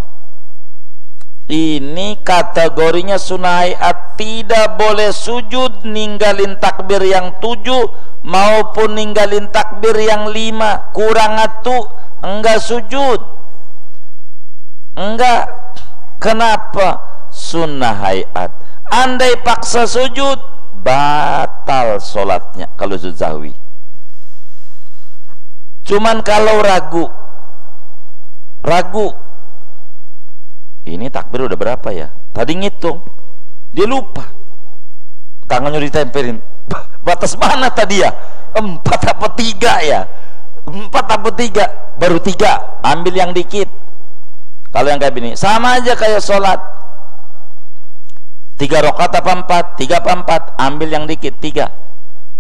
ini kategorinya sunnah ayat, tidak boleh sujud ninggalin takbir yang 7 maupun ninggalin takbir yang 5. Kurang atuh enggak sujud, enggak. Kenapa? Sunnah ayat, andai paksa sujud batal sholatnya kalau sujud sahwi. Cuman kalau ragu, ini takbir udah berapa ya, tadi ngitung, dia lupa, tangannya ditempelin, batas mana tadi ya, 4 apa 3 ya, 4 apa 3, baru 3, ambil yang dikit. Kalau yang kayak gini sama aja kayak sholat, 3 rakaat apa 4, 3 apa 4, ambil yang dikit 3.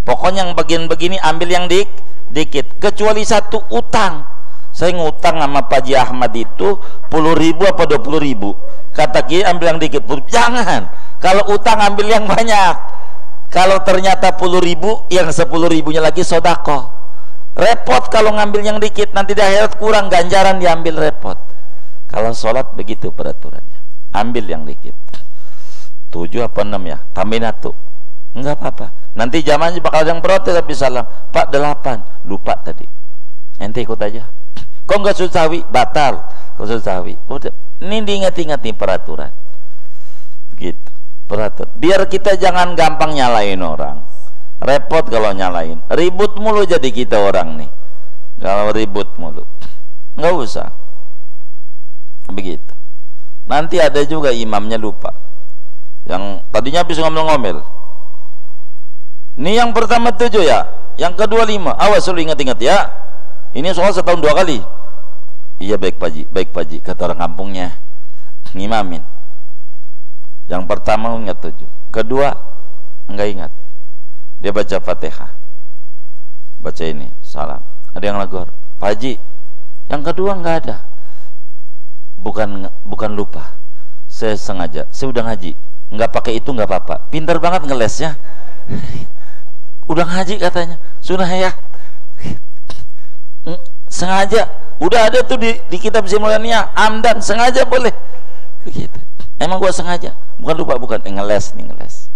Pokoknya yang bagian begini ambil yang dikit, kecuali satu utang. Saya ngutang sama Pak Haji Ahmad itu 10.000 apa 20.000, kata Kiai ambil yang dikit. Jangan, kalau utang ambil yang banyak, Kalau ternyata 10.000, yang 10.000-nya lagi sodako. Repot kalau ngambil yang dikit, nanti di akhirat kurang ganjaran, diambil repot. Kalau sholat begitu peraturannya, ambil yang dikit. 7 apa 6 ya, tambahin 1, enggak apa-apa. Nanti zamannya bakal yang protes habis salam, Pak 8, lupa tadi. Ente ikut aja. Kok enggak susawi, batal. Kok susawi. Udah, ini diingat-ingat nih peraturan. Begitu. Peraturan. Biar kita jangan gampang nyalain orang. Repot kalau nyalain. Ribut mulu jadi kita orang nih. Kalau ribut mulu. Enggak usah. Begitu. Nanti ada juga imamnya lupa. Yang tadinya habis ngomel-ngomel. Ini yang pertama 7 ya. Yang kedua 5. Awas lu ingat-ingat ya. Ini soal setahun 2 kali. Iya baik Pak Ji, baik Pak Ji, kata orang kampungnya. Ngimamin. Yang pertama ingat 7, kedua enggak ingat. Dia baca Fatihah, baca ini salam. Ada yang lagor, Pak Haji. Yang kedua enggak ada. Bukan lupa, saya sengaja, saya udah ngaji. Enggak pakai itu enggak apa-apa. Pintar banget ngelesnya. Udah ngaji katanya, sunnah ya. Sengaja, udah ada tuh di kitab Simulania, amdan, sengaja boleh. Begitu. Emang gua sengaja, bukan lupa, bukan ngeles nih, ngeles.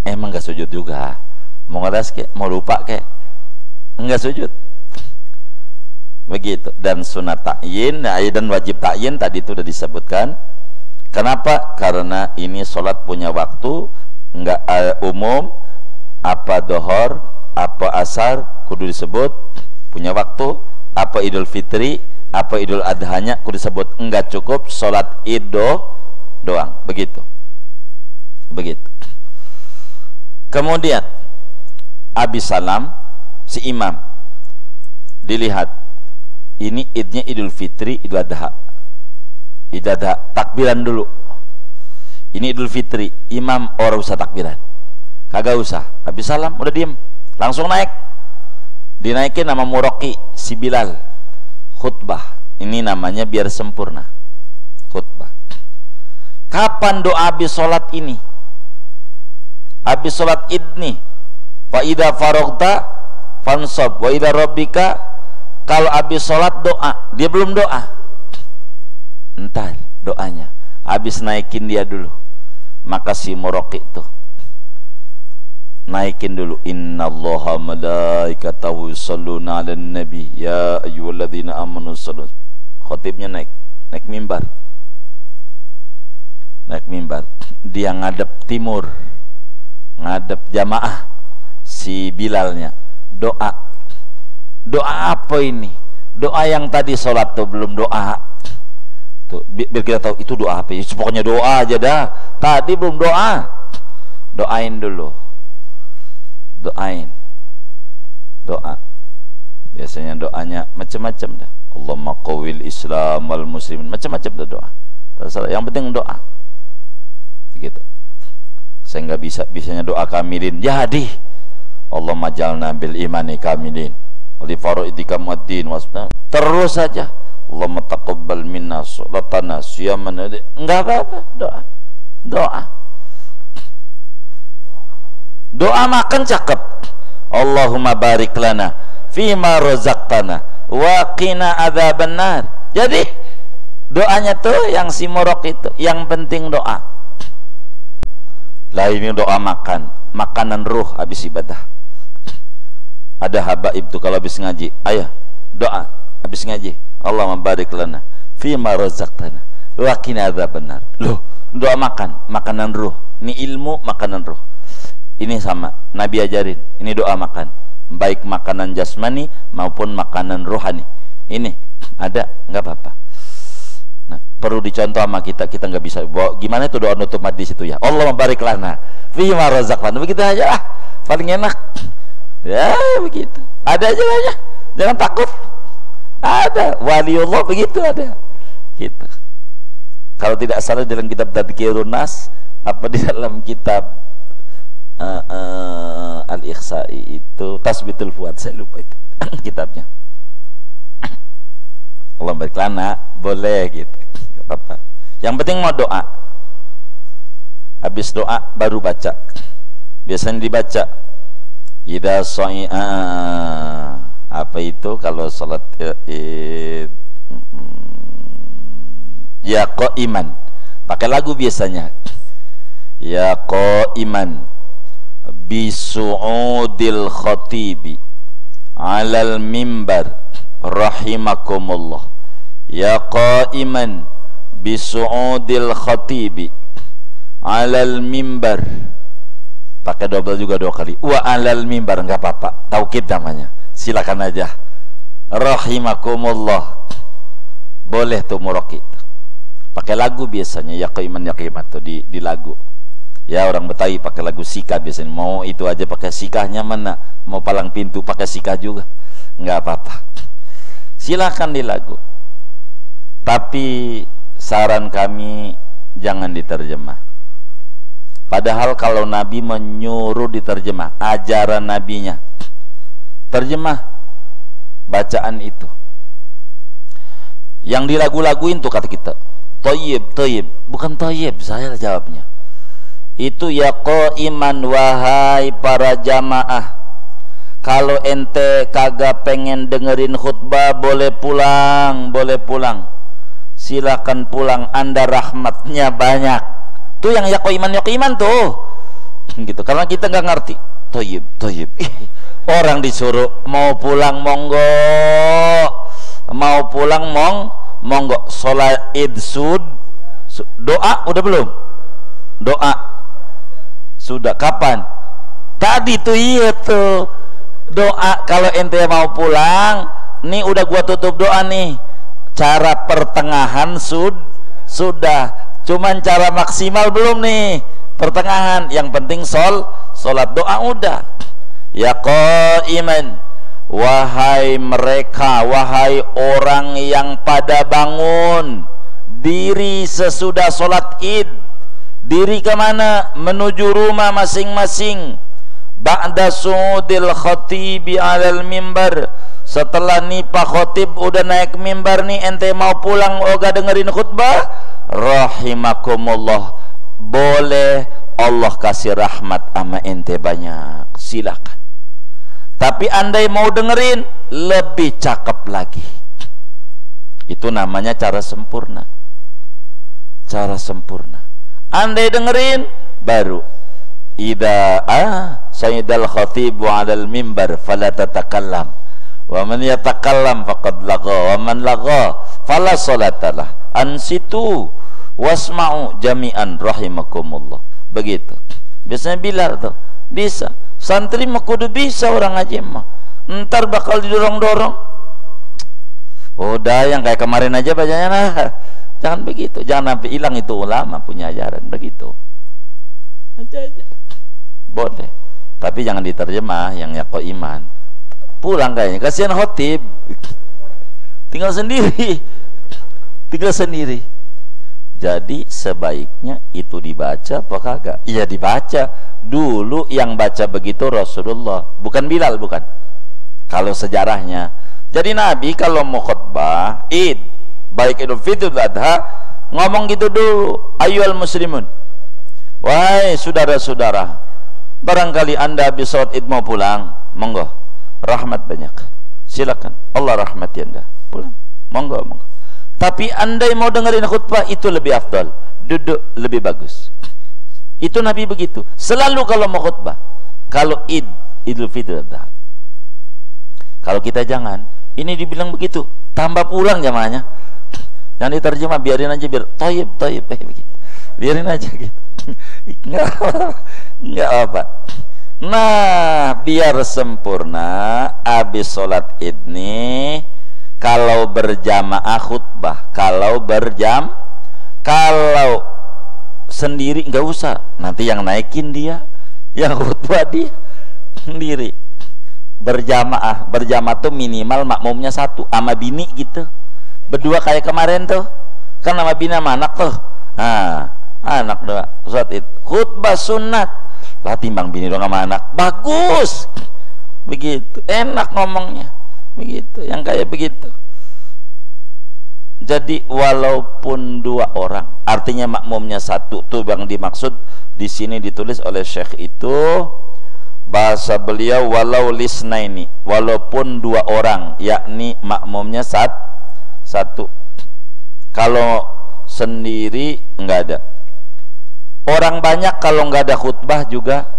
Emang gak sujud juga, mau ngeles kek, mau lupa kek, enggak sujud. Begitu. Dan sunat ta'yin dan wajib ta'yin tadi itu udah disebutkan. Kenapa? Karena ini sholat punya waktu, enggak umum. Apa dohor, apa asar, kudu disebut punya waktu. Apa Idul Fitri, apa Idul Adhanya, kudu disebut. Enggak cukup sholat id doang. Begitu. Begitu. Kemudian habis salam si imam dilihat, ini idnya Idul Fitri, Idul Adha. Idul Adha takbiran dulu. Ini Idul Fitri, imam orang usah takbiran, kagak usah. Habis salam udah diem, langsung naik. Dinaikin nama Muroki si Bilal, khutbah. Ini namanya biar sempurna, khutbah. Kapan doa habis sholat ini? Habis sholat id nih, fa idza faragta fansab wa ila rabbika. Kalau habis sholat doa, dia belum doa, entar doanya habis naikin dia dulu. Maka si Muroki tuh naikin dulu, innallaha malaikatahu yusholluna 'alan nabi ya ayyuhalladzina amanu shallu. Khotibnya naik mimbar. Naik mimbar, dia ngadep timur, ngadep jamaah. Si Bilalnya doa. Doa apa ini? Doa yang tadi sholat tuh belum doa tuh, biar kita tahu itu doa apa ya. Pokoknya doa aja dah, tadi belum doa. Doain dulu, doain, doa. Biasanya doanya macam-macam dah. Allahumma qawwil Islam wal muslimin, macam-macam dah doa. Terserah, yang penting doa. Begitu. Saya nggak bisanya doa kamilin jadi. Allahumma jalna bil imani kamilin wali faroidika muaddin wasna. Terus saja. Allahumma taqabbal minna sholatana siyaman. Enggak apa-apa, doa. Doa. Doa makan cakep. Allahumma barik lana fima razaqtana wa qina adzabannar. Jadi doanya tuh yang si Morok itu, yang penting doa. Lah ini doa makan, makanan ruh habis ibadah. Ada habaib tuh kalau habis ngaji, ayah doa habis ngaji, Allahumma barik lana fima razaqtana wa qina adzabannar. Loh, doa makan, makanan ruh. Ini ilmu makanan ruh. Ini sama Nabi ajarin, ini doa makan, baik makanan jasmani maupun makanan rohani. Ini ada, nggak apa-apa. Nah, perlu dicontoh sama kita nggak bisa bawa. Gimana itu doa nutup hadis itu ya? Allah barik lana fima razaqtana. Begitu aja lah, paling enak. Ya begitu. Ada aja lah ya. Jangan takut. Ada waliullah begitu ada. Gitu. Kalau tidak salah dalam kitab Tadhkirun Nas, apa di dalam kitab Al-Ikhsa'i itu Tasbitul Fuad, saya lupa itu kitabnya. Allah barik lana boleh gitu, gak apa-apa. Yang penting mau doa. Habis doa baru baca biasanya dibaca idza sa'i'a, apa itu kalau salat id, ya qaiman, pakai lagu biasanya, ya qaiman bisu'udil khatibi alal mimbar rahimakumullah, ya qaiman bisu'udil khatibi alal mimbar, pakai double juga 2 kali, wa alal mimbar, enggak apa-apa, taukid namanya, silakan aja, rahimakumullah, boleh tuh muroki, pakai lagu biasanya, ya qaiman tuh di lagu. Ya orang Betawi pakai lagu sikah biasanya, mau itu aja pakai sikahnya mana, mau palang pintu pakai sikah juga, nggak apa-apa, silakan di lagu. Tapi saran kami jangan diterjemah. Padahal kalau Nabi menyuruh diterjemah, ajaran Nabinya, terjemah bacaan itu. Yang dilagu-laguin tuh kata kita, toyib, bukan toyib, saya jawabnya. Itu ya qaiman, wahai para jamaah, kalau ente kagak pengen dengerin khutbah boleh pulang, silakan pulang, anda rahmatnya banyak. Tuh yang ya qaiman tuh gitu, karena kita nggak ngerti toyib. Orang disuruh mau pulang monggo, sholat id doa udah belum? Doa sudah, kapan? Tadi tuh, iya tuh doa. Kalau ente mau pulang nih, udah gua tutup doa nih, cara pertengahan sudah, cuman cara maksimal belum nih, pertengahan. Yang penting sholat doa udah. Ya qaiman, wahai mereka, wahai orang yang pada bangun diri sesudah sholat id, diri kemana? Menuju rumah masing-masing. Ba'da su'udil khatibi alal mimbar, setelah nih Pak Khotib udah naik mimbar nih, ente mau pulang oga dengerin khutbah, rahimakumullah, boleh Allah kasih rahmat sama ente banyak, silakan. Tapi andai mau dengerin, lebih cakep lagi. Itu namanya cara sempurna. Andai dengerin, baru idza sayyidal khatibu 'alal mimbar fala tatakallam, wa man yatakallam faqad lagha, wa man lagha fala salatalah, ansitu wasma'u jami'an rahimakumullah. Begitu biasanya Bilal tuh bisa. Santri mah kudu bisa, orang ngaji mah ntar bakal didorong-dorong. Udah yang kayak kemarin aja bacanya, nah jangan begitu, jangan sampai hilang itu ulama punya ajaran begitu aja. Boleh, tapi jangan diterjemah yang ya qaiman. Pulang kayaknya, kasihan khotib tinggal sendiri. Jadi sebaiknya itu dibaca apa kagak? Iya dibaca. Dulu yang baca begitu Rasulullah, bukan Bilal, bukan. Kalau sejarahnya, jadi Nabi kalau mau khutbah id, baik Idul Fitri Adha, ngomong gitu dulu, ayyuhal muslimun, wahai saudara-saudara, barangkali anda habis sholat id mau pulang, monggo, rahmat banyak, silakan, Allah rahmati anda, pulang, monggo. Tapi andai mau dengerin khutbah, itu lebih afdal, duduk lebih bagus. Itu Nabi begitu selalu kalau mau khutbah, kalau Idul Fitri Adha. Kalau kita jangan, ini dibilang begitu, tambah pulang jamaahnya. Jangan diterjemah, biarin aja, biar toyib begitu, biarin aja gitu. Nggak apa. Nah, biar sempurna habis sholat id nih, kalau berjamaah khutbah, kalau sendiri nggak usah, nanti yang naikin dia, yang khutbah dia sendiri. Berjamaah tuh minimal makmumnya 1 sama bini gitu, berdua kayak kemarin tuh kan, sama bini sama anak tuh, nah anak doa sholat id, khutbah sunat lah, timbang bini doang sama anak, bagus begitu, enak ngomongnya begitu, yang kayak begitu. Jadi walaupun 2 orang, artinya makmumnya 1 tuh yang dimaksud di sini ditulis oleh Syekh itu bahasa beliau walau lisnaini, walaupun 2 orang, yakni makmumnya 1. Kalau sendiri enggak ada. Orang banyak kalau enggak ada khutbah juga.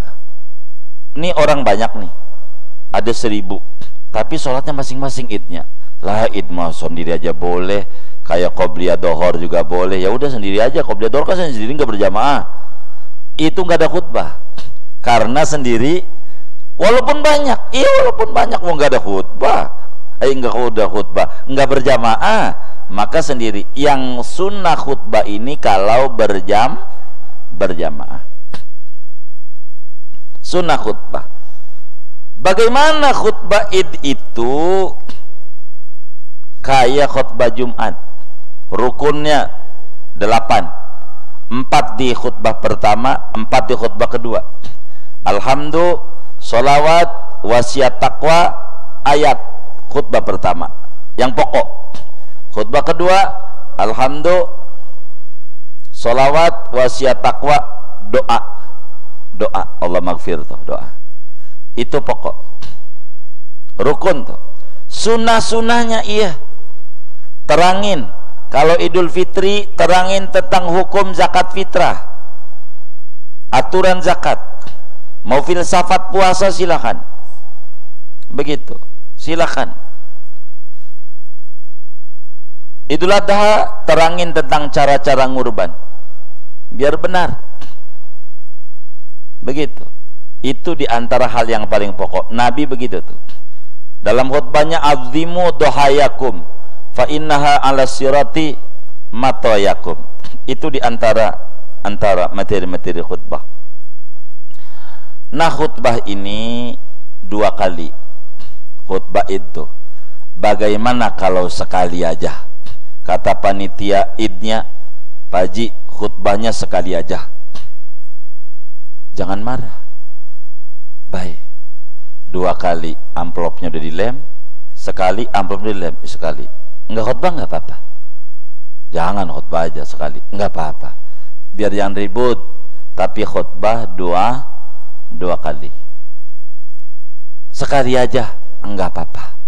Ini orang banyak nih, ada 1000, tapi sholatnya masing-masing idnya. Lah id mah sendiri aja boleh, kayak qobliyah dohor juga boleh. Ya udah sendiri aja, qobliyah dohor kan sendiri nggak berjamaah. Itu nggak ada khutbah karena sendiri. Walaupun banyak, iya walaupun banyak mau nggak ada khutbah, nggak ada khutbah, nggak berjamaah, maka sendiri. Yang sunnah khutbah ini kalau berjamaah. Sunnah khutbah. Bagaimana khutbah id itu? Kayak khutbah Jumat, rukunnya 8, 4 di khutbah pertama, 4 di khutbah kedua. Alhamdulillah, sholawat, wasiat taqwa, ayat khutbah pertama yang pokok. Khutbah kedua, alhamdulillah, sholawat, wasiat taqwa, doa Allah maghfir tuh, doa itu pokok, rukun tuh. Sunnah-sunnahnya iya terangin. Kalau Idul Fitri terangin tentang hukum zakat fitrah, aturan zakat. Mau filsafat puasa silakan, begitu silakan. Idul Adha terangin tentang cara-cara ngurban biar benar, begitu. Itu diantara hal yang paling pokok. Nabi begitu tuh dalam khutbahnya, azimu dohayakum fa innaha ala sirati matoyakum. Itu diantara materi-materi khutbah. Nah khutbah ini 2 kali khutbah itu. Bagaimana kalau sekali aja? Kata panitia idnya, Pak Haji khutbahnya sekali aja, jangan marah. Baik, 2 kali amplopnya udah dilem, sekali amplopnya dilem, sekali. Enggak khutbah enggak apa-apa. Jangan khutbah aja sekali, enggak apa-apa. Biar jangan ribut, tapi khutbah 2 kali. Sekali aja enggak apa-apa.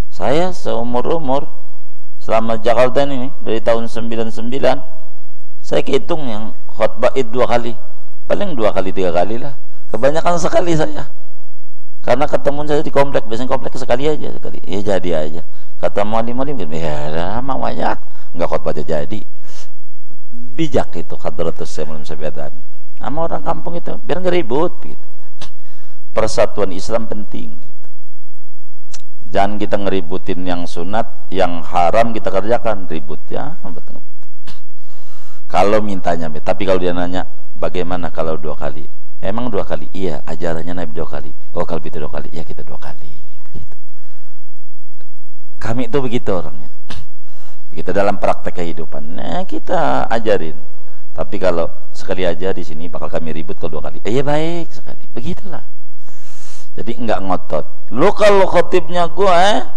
Saya seumur-umur selama Jakarta ini dari tahun 99, saya kehitung yang khutbah id 2 kali. Paling 2 kali 3 kali lah. Kebanyakan sekali saya. Karena ketemu saya di komplek, biasanya komplek sekali aja, sekali. Ya jadi aja. Kata mualim-mualim, ya mamanya nggak khutbah aja jadi. Bijak itu Hadratus Syekh Muhammad Sabiadami. Sama orang kampung itu, biar nggak ribut gitu. Persatuan Islam penting gitu. Jangan kita ngeributin yang sunat, yang haram kita kerjakan, ribut ya. Kalau mintanya, tapi kalau dia nanya bagaimana kalau 2 kali? Emang 2 kali? Iya, ajarannya Nabi 2 kali. Oh kalau itu 2 kali, ya kita 2 kali. Begitu. Kami itu begitu orangnya. Begitu dalam praktek kehidupan. Nah kita ajarin. Tapi kalau sekali aja di sini bakal kami ribut kalau 2 kali. Iya baik sekali. Begitulah. Jadi enggak ngotot. Lu kalau khotibnya gua,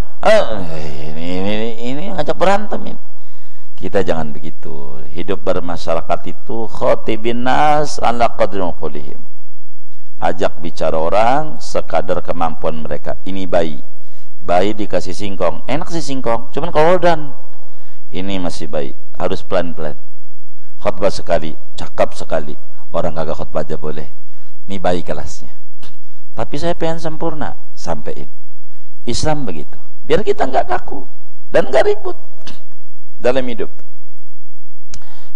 ini ngajak berantem ini. Kita jangan begitu. Hidup bermasyarakat itu khotibin nas ala qadri qulihim. Ajak bicara orang sekadar kemampuan mereka. Ini bayi dikasih singkong, enak sih singkong, cuman kalau dan ini masih bayi, harus pelan-pelan. Khutbah sekali, cakap sekali. Orang kagak khutbah aja boleh. Ini bayi kelasnya. Tapi saya pengen sempurna, sampein. Islam begitu. Biar kita nggak kaku dan nggak ribut dalam hidup.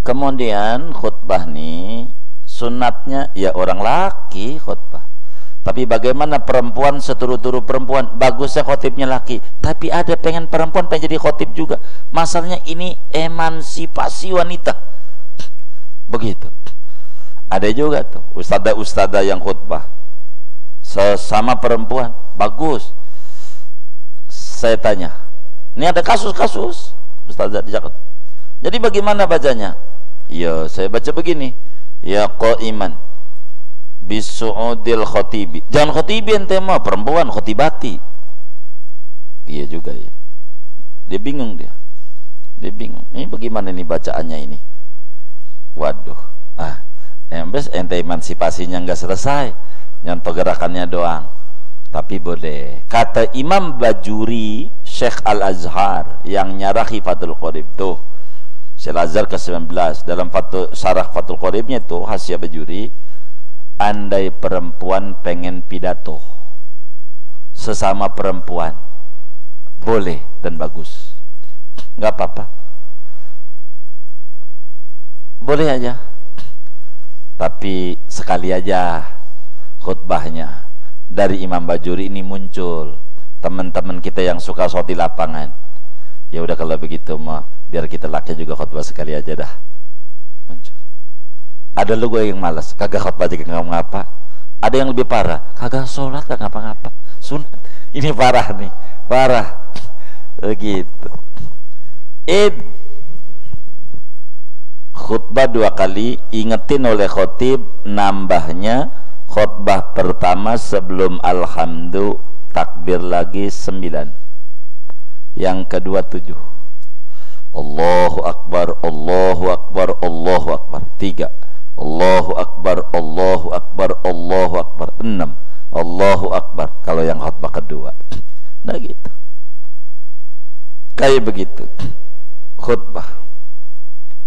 Kemudian khutbah nih sunatnya ya orang laki khutbah. Tapi bagaimana perempuan seturu-turu perempuan? Bagusnya khotibnya laki, tapi ada pengen perempuan pengen jadi khotib juga. Masalahnya ini emansipasi wanita. Begitu. Ada juga tuh ustadzah yang khutbah sesama perempuan, bagus. Saya tanya, ini ada kasus-kasus ustadzah di Jakarta. Jadi bagaimana bacanya? Ya saya baca begini, ya qaiman bisu'udil khotibi. Jangan khotibi ente mah, perempuan khotibati. Iya juga ya. Dia bingung dia. Dia bingung, ini bagaimana nih bacaannya ini? Waduh, embes ente emansipasinya nggak selesai, nyontoh gerakannya doang. Tapi boleh. Kata Imam Bajuri, Syekh Al-Azhar yang nyarahi Fathul Qorib tuh, Syekh Al-Azhar ke-19 dalam syarah Fathul Qoribnya tuh, Hasyiah Bajuri, andai perempuan pengen pidato sesama perempuan, boleh dan bagus, nggak apa-apa, boleh aja. Tapi sekali aja khutbahnya. Dari Imam Bajuri ini muncul teman-teman kita yang suka sholat di lapangan, ya udah kalau begitu mah biar kita laki juga khutbah sekali aja dah. Muncul. Ada lu gue yang malas, kagak khutbah aja nggak ngapa. Ada yang lebih parah, kagak sholat gak ngapa-ngapa, sunat. Ini parah nih, parah begitu. Khutbah 2 kali, ingetin oleh khotib, nambahnya khutbah pertama sebelum alhamdulillah takbir lagi 9, yang kedua 7, Allahu Akbar, Allahu Akbar, Allahu Akbar 3, Allahu Akbar, Allahu Akbar, Allahu Akbar 6, Allahu Akbar kalau yang khutbah kedua. Nah gitu, kayak begitu khutbah.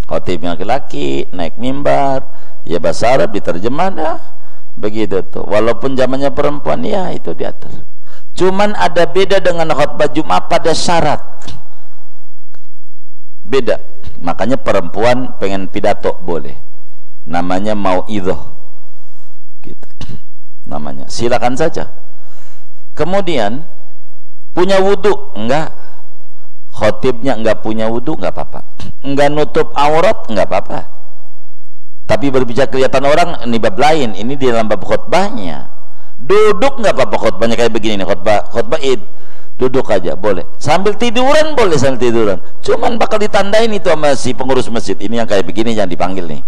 Khotib yang laki-laki naik mimbar, ya bahasa Arab diterjemah dah. Begitu tuh. Walaupun zamannya perempuan, ya itu diatur. Cuman ada beda dengan khutbah Jumat pada syarat. Beda. Makanya perempuan pengen pidato boleh. Namanya mau'idhah. Gitu. Namanya. Silakan saja. Kemudian punya wudu enggak? Khotibnya enggak punya wudu enggak apa-apa. Enggak nutup aurat enggak apa-apa. Tapi berbicara kelihatan orang ini bab lain. Ini di dalam bab khutbahnya. Duduk enggak apa-apa khutbahnya kayak begini nih, khutbah Id. Duduk aja boleh. Sambil tiduran boleh, sambil tiduran. Cuman bakal ditandain itu sama si pengurus masjid. Ini yang kayak begini jangan dipanggil nih.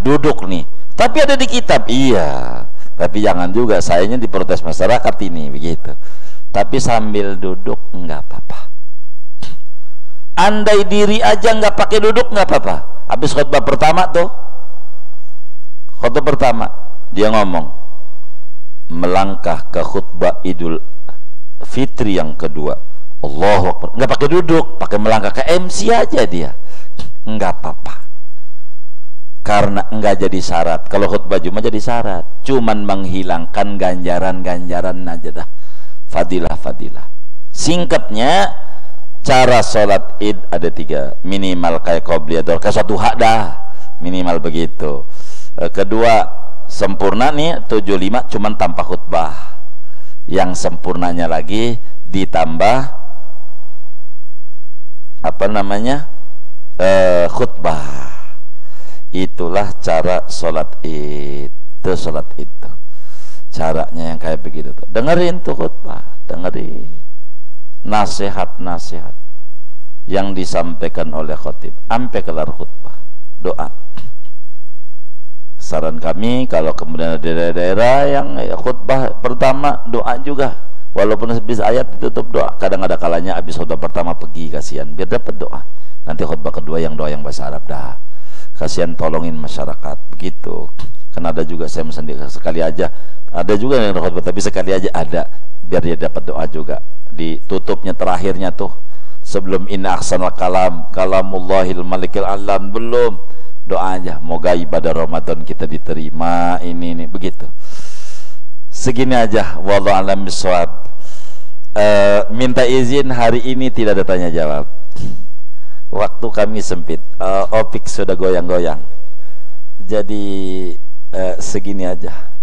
Duduk nih. Tapi ada di kitab. Iya. Tapi jangan juga sayanya diprotes masyarakat ini begitu. Tapi sambil duduk enggak apa-apa. Andai diri aja nggak pakai duduk nggak apa-apa. Habis khutbah pertama tuh, khutbah pertama dia ngomong melangkah ke khutbah Idul Fitri yang kedua, Allahu Akbar, nggak pakai duduk, pakai melangkah ke MC aja dia, nggak apa-apa. Karena nggak jadi syarat. Kalau khutbah Jumat jadi syarat, cuman menghilangkan ganjaran-ganjaran aja dah, fadilah-fadilah. Singkatnya, cara sholat Id ada 3, minimal kayak qobliyah kayak suatu hak dah, minimal begitu. Kedua sempurna nih 75 cuman tanpa khutbah. Yang sempurnanya lagi ditambah apa namanya khutbah. Itulah cara sholat Id. Itu sholat itu caranya yang kayak begitu tuh. Dengerin tuh khutbah, dengerin nasihat-nasihat yang disampaikan oleh khotib sampai kelar khutbah. Doa. Saran kami kalau kemudian ada daerah-daerah yang khutbah pertama doa juga, walaupun habis ayat ditutup doa. Kadang ada kalanya habis khutbah pertama pergi, kasihan biar dapat doa. Nanti khutbah kedua yang doa yang bahasa Arab dah. Kasihan tolongin masyarakat begitu. Karena ada juga saya sendiri sekali aja. Ada juga yang khutbah tapi sekali aja ada biar dia dapat doa juga. Ditutupnya terakhirnya tuh sebelum inna ahsanal kalamullahil malikil alam, belum doa aja moga ibadah Ramadan kita diterima ini begitu. Segini aja, wallahu a'lam bishawab. Minta izin hari ini tidak ada tanya jawab, waktu kami sempit. Opik sudah goyang-goyang, jadi segini aja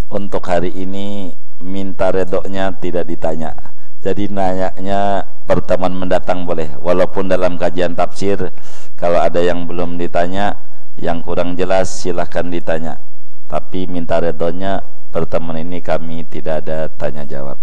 untuk hari ini. Minta redoknya tidak ditanya. Jadi nanyanya pertemuan mendatang boleh, walaupun dalam kajian tafsir kalau ada yang belum ditanya, yang kurang jelas silahkan ditanya. Tapi minta redonya pertemuan ini kami tidak ada tanya jawab.